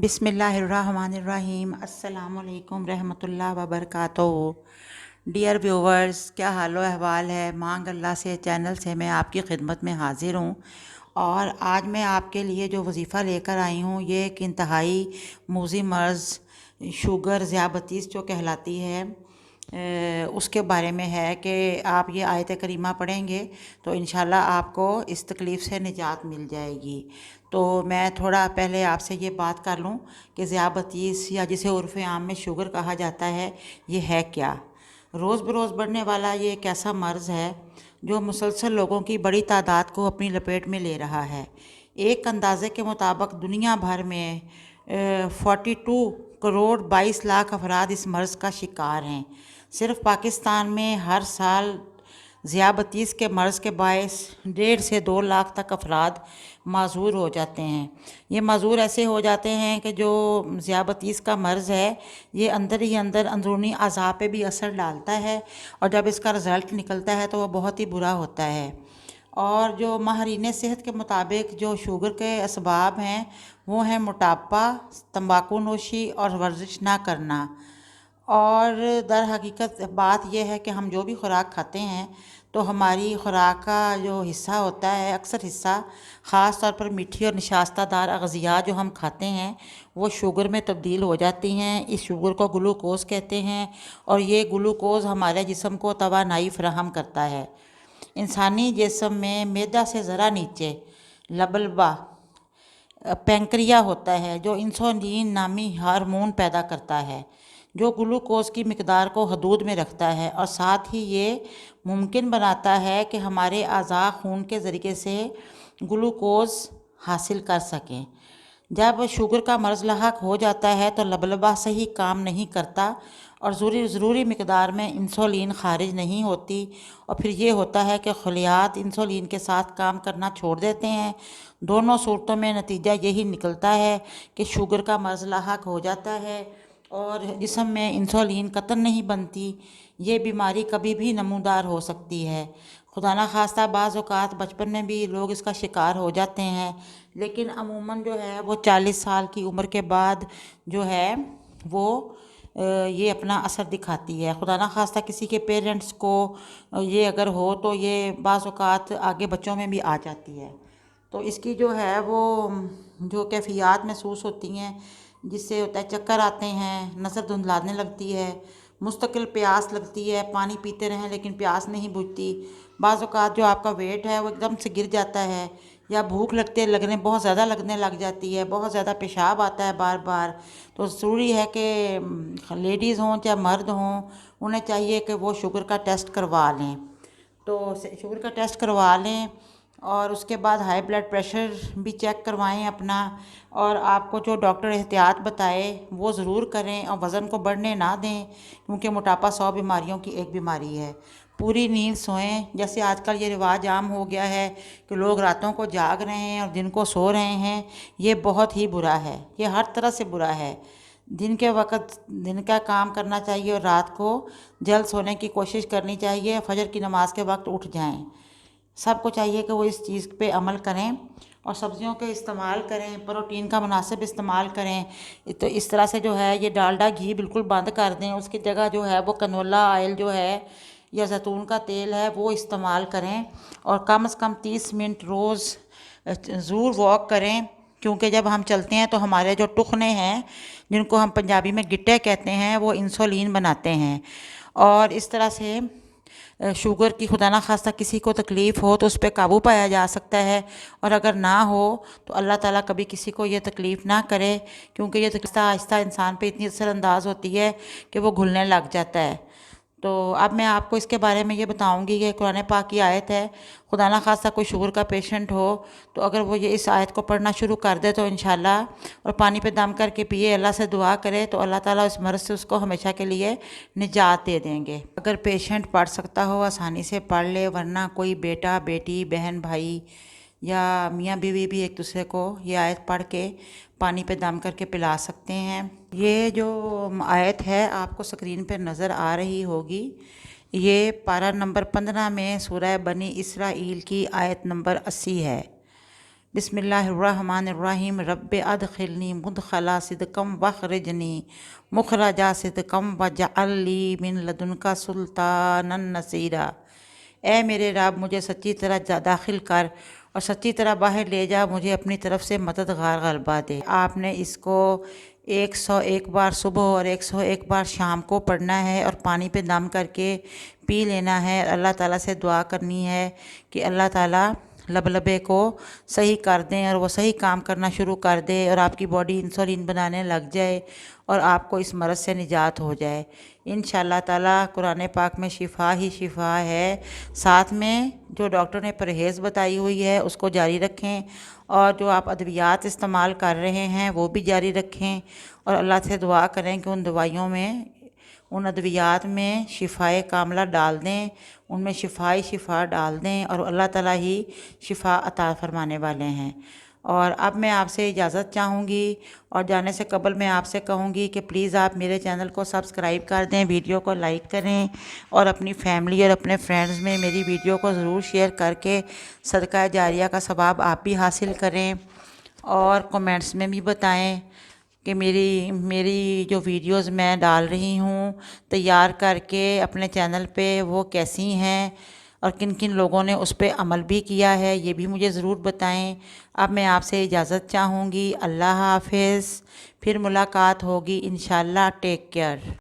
बिस्मिल्लाहिर्रहमानिर्रहीम अस्सलामुअलैकुम रहमतुल्लाह व बरकातहू। डियर व्यूवर्स, क्या हालो अहवाल है। मांग अल्लाह से चैनल से मैं आपकी खिदमत में हाज़िर हूँ और आज मैं आपके लिए जो वजीफ़ा लेकर आई हूँ ये एक इंतहाई मूज़ी मर्ज़ शुगर ज़ियाबतीस जो कहलाती है उसके बारे में है कि आप ये आयत करीमा पढ़ेंगे तो इंशाल्लाह आपको इस तकलीफ़ से निजात मिल जाएगी। तो मैं थोड़ा पहले आपसे ये बात कर लूँ कि ज़ियाबतीस या जिसे उर्फ़ आम में शुगर कहा जाता है ये है क्या। रोज़ बरोज़ बढ़ने वाला ये एक ऐसा मर्ज़ है जो मुसलसल लोगों की बड़ी तादाद को अपनी लपेट में ले रहा है। एक अंदाज़े के मुताबिक दुनिया भर में 42 करोड़ 22 लाख अफराद इस मर्ज़ का शिकार हैं। सिर्फ पाकिस्तान में हर साल ज़ियाबतीस के मर्ज़ के बायस 1.5 से 2 लाख तक अफराद माजूर हो जाते हैं। ये माजूर ऐसे हो जाते हैं कि जो ज़ियाबतीस का मर्ज़ है ये अंदर ही अंदर अंदरूनी अज़ा पे भी असर डालता है और जब इसका रिज़ल्ट निकलता है तो वह बहुत ही बुरा होता है। और जो माहरीन सेहत के मुताबिक जो शुगर के असबाब हैं वो हैं मोटापा, तंबाकू नोशी और वर्जिश ना करना। और दर हकीकत बात यह है कि हम जो भी खुराक खाते हैं तो हमारी खुराक का जो हिस्सा होता है, अक्सर हिस्सा ख़ास तौर पर मीठी और निशास्तादार अग़ज़िया जो हम खाते हैं वो शुगर में तब्दील हो जाती हैं। इस शुगर को ग्लूकोज़ कहते हैं और ये ग्लूकोज़ हमारे जिस्म को तवानाई फ़राहम करता है। इंसानी जिस्म में मैदा से ज़रा नीचे लबलबा पैंक्रिया होता है जो इंसुलिन नामी हार्मोन पैदा करता है जो ग्लूकोज़ की मिकदार को हदूद में रखता है और साथ ही ये मुमकिन बनाता है कि हमारे अज़ा खून के ज़रिए से ग्लूकोज़ हासिल कर सकें। जब शुगर का मर्ज़ लाहक हो जाता है तो लबलबा सही काम नहीं करता और ज़रूरी मिकदार में इंसुलिन खारिज नहीं होती और फिर ये होता है कि खलियात इंसुलिन के साथ काम करना छोड़ देते हैं। दोनों सूरतों में नतीजा यही निकलता है कि शुगर का मर्ज़ लाहक हो जाता है और जिस्म में इंसुलिन कतन नहीं बनती। ये बीमारी कभी भी नमूदार हो सकती है। खुदा ना खास्ता बाज़ औक़ात बचपन में भी लोग इसका शिकार हो जाते हैं, लेकिन अमूमन जो है वो 40 साल की उम्र के बाद जो है वो ये अपना असर दिखाती है। खुदा ना खास्ता किसी के पेरेंट्स को ये अगर हो तो ये बाज़ औक़ात आगे बच्चों में भी आ जाती है। तो इसकी जो है वो जो कैफियत महसूस होती हैं जिससे होता है चक्कर आते हैं, नज़र धुंधलाने लगती है, मुस्तकिल प्यास लगती है, पानी पीते रहें लेकिन प्यास नहीं बुझती। बाज़ औक़ात जो आपका वेट है वो एकदम से गिर जाता है या भूख लगने बहुत ज़्यादा लगने लग जाती है, बहुत ज़्यादा पेशाब आता है बार बार। तो ज़रूरी है कि लेडीज़ हों चाहे मर्द हों उन्हें चाहिए कि वो शुगर का टेस्ट करवा लें। तो शुगर का टेस्ट करवा लें और उसके बाद हाई ब्लड प्रेशर भी चेक करवाएं अपना और आपको जो डॉक्टर एहतियात बताए वो ज़रूर करें और वज़न को बढ़ने ना दें क्योंकि मोटापा 100 बीमारियों की एक बीमारी है। पूरी नींद सोएं। जैसे आजकल ये रिवाज आम हो गया है कि लोग रातों को जाग रहे हैं और दिन को सो रहे हैं, ये बहुत ही बुरा है। ये हर तरह से बुरा है। दिन के वक़्त दिन का काम करना चाहिए और रात को जल्द सोने की कोशिश करनी चाहिए। फजर की नमाज के वक्त उठ जाएं। सबको चाहिए कि वो इस चीज़ पे अमल करें और सब्जियों के इस्तेमाल करें, प्रोटीन का मुनासिब इस्तेमाल करें। तो इस तरह से जो है ये डालडा घी बिल्कुल बंद कर दें। उसकी जगह जो है वो कनोला ऑयल जो है या जैतून का तेल है वो इस्तेमाल करें और कम से कम 30 मिनट रोज़ ज़रूर वॉक करें क्योंकि जब हम चलते हैं तो हमारे जो टुखने हैं जिनको हम पंजाबी में गिट्टे कहते हैं वो इंसुलिन बनाते हैं और इस तरह से शुगर की खुदा ना खास्ता किसी को तकलीफ़ हो तो उस पर काबू पाया जा सकता है और अगर ना हो तो अल्लाह ताला कभी किसी को ये तकलीफ़ ना करे क्योंकि ये तकलीफ़ आहिस्ता इंसान पे इतनी असरअंदाज होती है कि वो घुलने लग जाता है। तो अब मैं आपको इसके बारे में ये बताऊंगी कि कुरान पाक की आयत है। खुदा ना खास्ता कोई शुगर का पेशेंट हो तो अगर वो ये इस आयत को पढ़ना शुरू कर दे तो इंशाल्लाह और पानी पे दम करके पिए, अल्लाह से दुआ करे तो अल्लाह ताला उस मर्ज़ से उसको हमेशा के लिए निजात दे देंगे। अगर पेशेंट पढ़ सकता हो आसानी से पढ़ ले, वरना कोई बेटा बेटी बहन भाई या मियाँ बीवी भी एक दूसरे को ये आयत पढ़ के पानी पे दम करके पिला सकते हैं। ये जो आयत है आपको स्क्रीन पे नज़र आ रही होगी। ये पारा नंबर 15 में सूरह बनी इसराइल की आयत नंबर 80 है। बिस्मिल्लाहिर्रहमानिर्रहीम रब्बि अदखिलनी मुदखला सिदकम वखरिजनी मुखरजा सिदकम वजअल्ली मिन लदुनका सुल्तानन नसीरा। ए मेरे रब, मुझे सच्ची तरह दाखिल कर और सच्ची तरह बाहर ले जा, मुझे अपनी तरफ से मददगार गलबा दे। आपने इसको 101 बार सुबह और 101 बार शाम को पढ़ना है और पानी पे दम करके पी लेना है। अल्लाह ताला से दुआ करनी है कि अल्लाह ताला लबलबे को सही कर दें और वो सही काम करना शुरू कर दे और आपकी बॉडी इंसुलिन बनाने लग जाए और आपको इस मर्ज़ से निजात हो जाए इंशाअल्लाह ताला। कुरान पाक में शिफ़ा ही शिफ़ा है, साथ में जो डॉक्टर ने परहेज़ बताई हुई है उसको जारी रखें और जो आप अद्वियात इस्तेमाल कर रहे हैं वो भी जारी रखें और अल्लाह से दुआ करें कि उन दवाइयों में, उन अद्वियात में शिफ़ाए कामला डाल दें, उनमें शिफ़ाई शिफ़ा डाल दें और अल्लाह ताला ही शिफ़ा अता फरमाने वाले हैं। और अब मैं आपसे इजाज़त चाहूँगी और जाने से कबल मैं आपसे कहूँगी कि प्लीज़ आप मेरे चैनल को सब्सक्राइब कर दें, वीडियो को लाइक करें और अपनी फैमिली और अपने फ्रेंड्स में मेरी वीडियो को ज़रूर शेयर करके सदका जारिया का सवाब आप भी हासिल करें। और कमेंट्स में भी बताएं कि मेरी जो वीडियोस मैं डाल रही हूँ तैयार करके अपने चैनल पे वो कैसी हैं और किन किन लोगों ने उस पर अमल भी किया है, ये भी मुझे ज़रूर बताएं। अब मैं आपसे इजाज़त चाहूँगी। अल्लाह हाफ़िज़, फिर मुलाकात होगी इंशाअल्लाह। Take care.